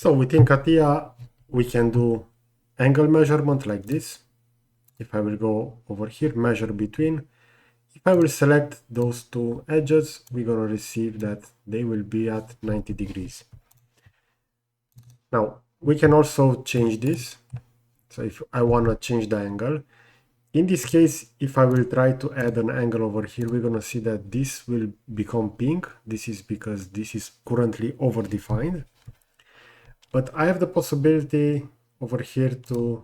So within CATIA, we can do angle measurement like this. If I will go over here, measure between, if I will select those two edges, we're going to receive that they will be at 90 degrees. Now, we can also change this. So if I want to change the angle, in this case, if I will try to add an angle over here, we're going to see that this will become pink. This is because this is currently overdefined. But I have the possibility over here to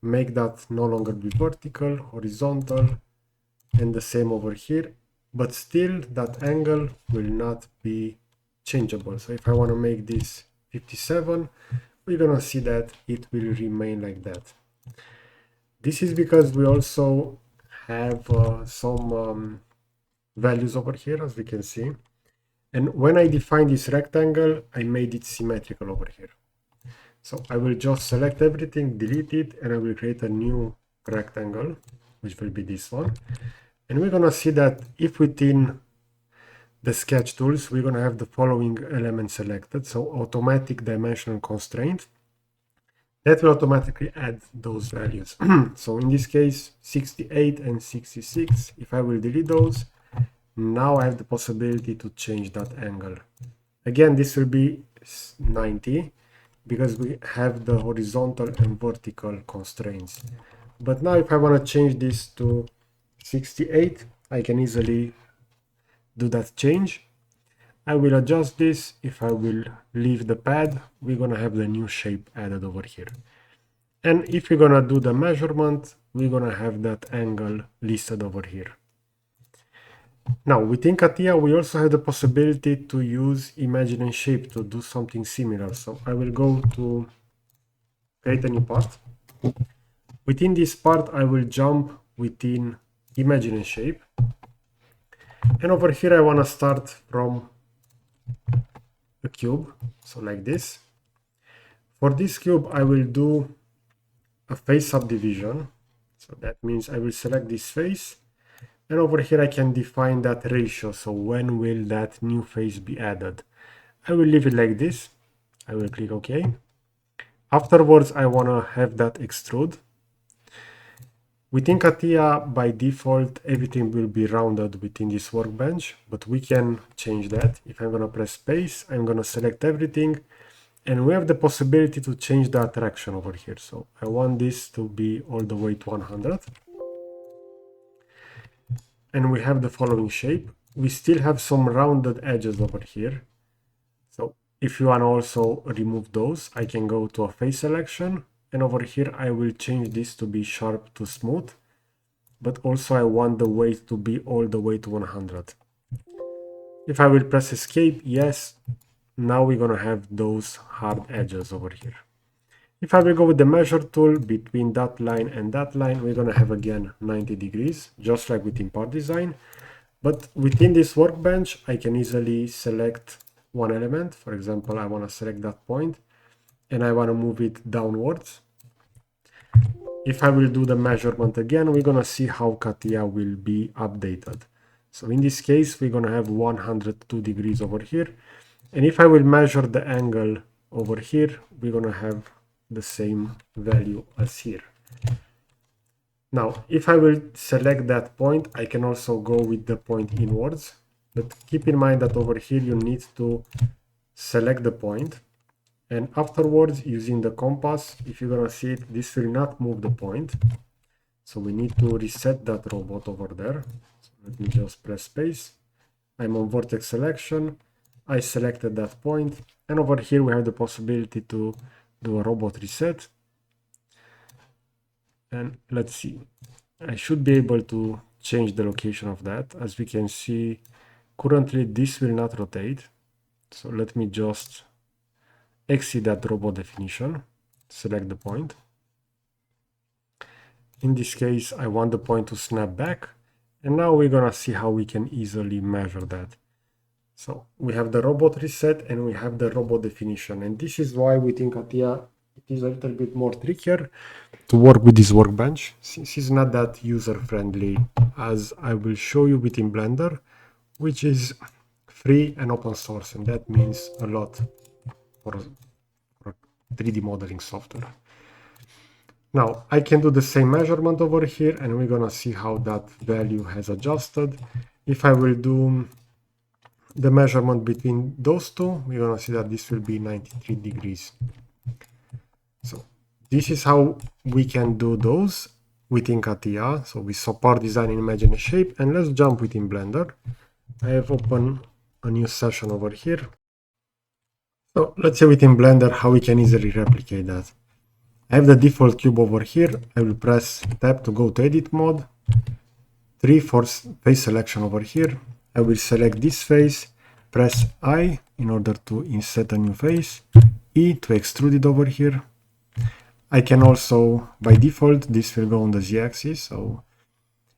make that no longer be vertical, horizontal, and the same over here. But still, that angle will not be changeable. So if I want to make this 57, we're going to see that it will remain like that. This is because we also have some values over here, as we can see. And when I define this rectangle, I made it symmetrical over here. So I will just select everything, delete it, and I will create a new rectangle, which will be this one. And we're going to see that if within the sketch tools, we're going to have the following elements selected. So automatic dimensional constraint. That will automatically add those values. So in this case, 68 and 66, if I will delete those, now I have the possibility to change that angle. Again, this will be 90 because we have the horizontal and vertical constraints. But now if I want to change this to 68, I can easily do that change. I will adjust this. If I will leave the pad, we're going to have the new shape added over here. And if we're going to do the measurement, we're going to have that angle listed over here. Now, within CATIA, we also have the possibility to use imagine and shape to do something similar. So I will go to create a new part. Within this part, I will jump within imagine and shape. And over here, I want to start from a cube, so like this. For this cube, I will do a face subdivision. So that means I will select this face. And over here, I can define that ratio. So when will that new face be added? I will leave it like this. I will click OK. Afterwards, I want to have that extrude. Within CATIA, by default, everything will be rounded within this workbench, but we can change that. If I'm going to press space, I'm going to select everything, and we have the possibility to change the attraction over here. So I want this to be all the way to 100. And we have the following shape. We still have some rounded edges over here. So if you want to also remove those, I can go to a face selection. And over here, I will change this to be sharp to smooth. But also I want the weight to be all the way to 100. If I will press escape, yes, now we're going to have those hard edges over here. If I will go with the measure tool between that line and that line, we're going to have again 90 degrees, just like within part design. But within this workbench, I can easily select one element. For example, I want to select that point and I want to move it downwards. If I will do the measurement again, we're going to see how CATIA will be updated. So in this case, we're going to have 102 degrees over here. And if I will measure the angle over here, we're going to have the same value as here. Now, if I will select that point, I can also go with the point inwards. But keep in mind that over here, you need to select the point. And afterwards, using the compass, if you're going to see it, this will not move the point. So we need to reset that robot over there. So let me just press space. I'm on vertex selection. I selected that point. And over here, we have the possibility to do a robot reset. And let's see. I should be able to change the location of that. As we can see, currently this will not rotate. So let me just exit that robot definition, select the point. In this case, I want the point to snap back. And now we're going to see how we can easily measure that. So we have the robot reset and we have the robot definition. And this is why within CATIA, it is a little bit more trickier to work with this workbench, since it's not that user-friendly, as I will show you within Blender, which is free and open source. And that means a lot for 3D modeling software. Now I can do the same measurement over here, and we're gonna see how that value has adjusted. If I will do the measurement between those two, we're gonna see that this will be 93 degrees. So this is how we can do those within CATIA. So we saw part design and imagine a shape, and let's jump within Blender. I have opened a new session over here. So let's say within Blender how we can easily replicate that. I have the default cube over here. I will press tab to go to edit mode. 3 for face selection over here. I will select this face, press I in order to insert a new face, E to extrude it over here. I can also, by default, this will go on the Z-axis, so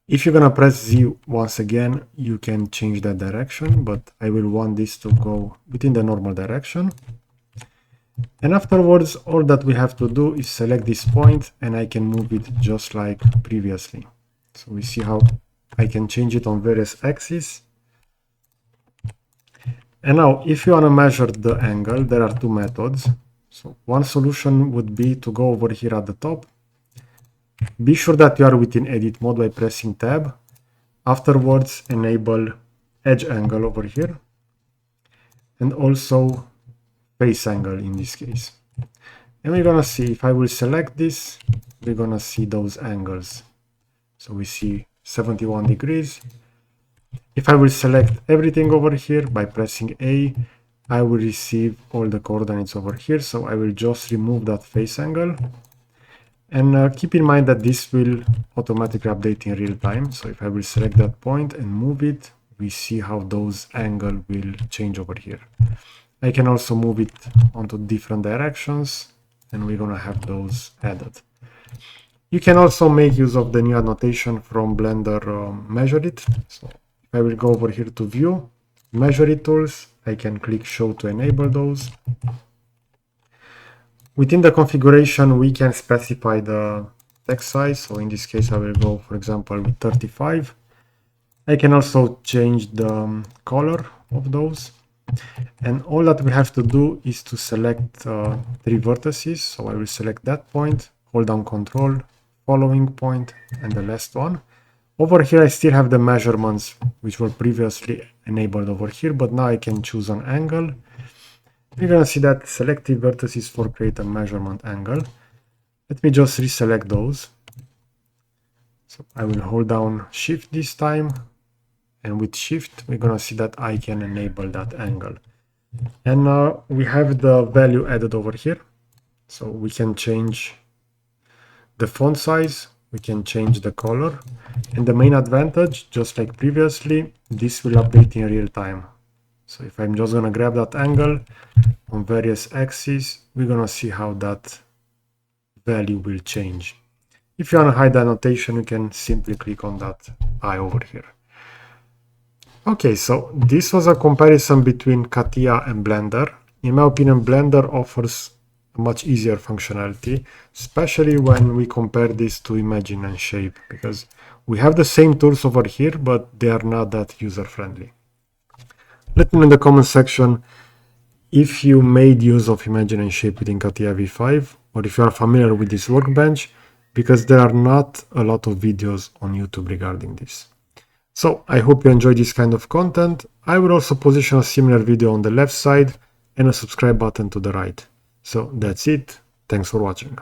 if you're gonna press Z once again, you can change that direction, but I will want this to go within the normal direction. And afterwards, all that we have to do is select this point, and I can move it just like previously. So we see how I can change it on various axes. And now, if you want to measure the angle, there are two methods. So one solution would be to go over here at the top. Be sure that you are within edit mode by pressing tab. Afterwards, enable edge angle over here. And also face angle in this case. And we're gonna see, if I will select this, we're gonna see those angles. So we see 71 degrees. If I will select everything over here by pressing A, I will receive all the coordinates over here. So I will just remove that face angle. And keep in mind that this will automatically update in real time. So if I will select that point and move it, we see how those angles will change over here. I can also move it onto different directions, and we're gonna have those added. You can also make use of the new annotation from Blender Measure It. So if I will go over here to View, Measure It Tools, I can click Show to enable those. Within the configuration, we can specify the text size. So in this case, I will go, for example, with 35. I can also change the color of those. And all that we have to do is to select 3 vertices. So I will select that point, hold down Control, following point, and the last one. Over here, I still have the measurements which were previously enabled over here, but now I can choose an angle. You're gonna see that selective vertices for create a measurement angle. Let me just reselect those. So I will hold down Shift this time. And with Shift, we're gonna see that I can enable that angle. And now we have the value added over here. So we can change the font size, we can change the color. And the main advantage, just like previously, this will update in real time. So if I'm just gonna grab that angle on various axes, we're gonna see how that value will change. If you wanna hide the annotation, you can simply click on that eye over here. Okay, so this was a comparison between CATIA and Blender. In my opinion, Blender offers a much easier functionality, especially when we compare this to Imagine and Shape, because we have the same tools over here, but they are not that user-friendly. Let me know in the comment section if you made use of Imagine and Shape within CATIA V5, or if you are familiar with this workbench, because there are not a lot of videos on YouTube regarding this. So I hope you enjoy this kind of content. I will also position a similar video on the left side and a subscribe button to the right. So that's it. Thanks for watching.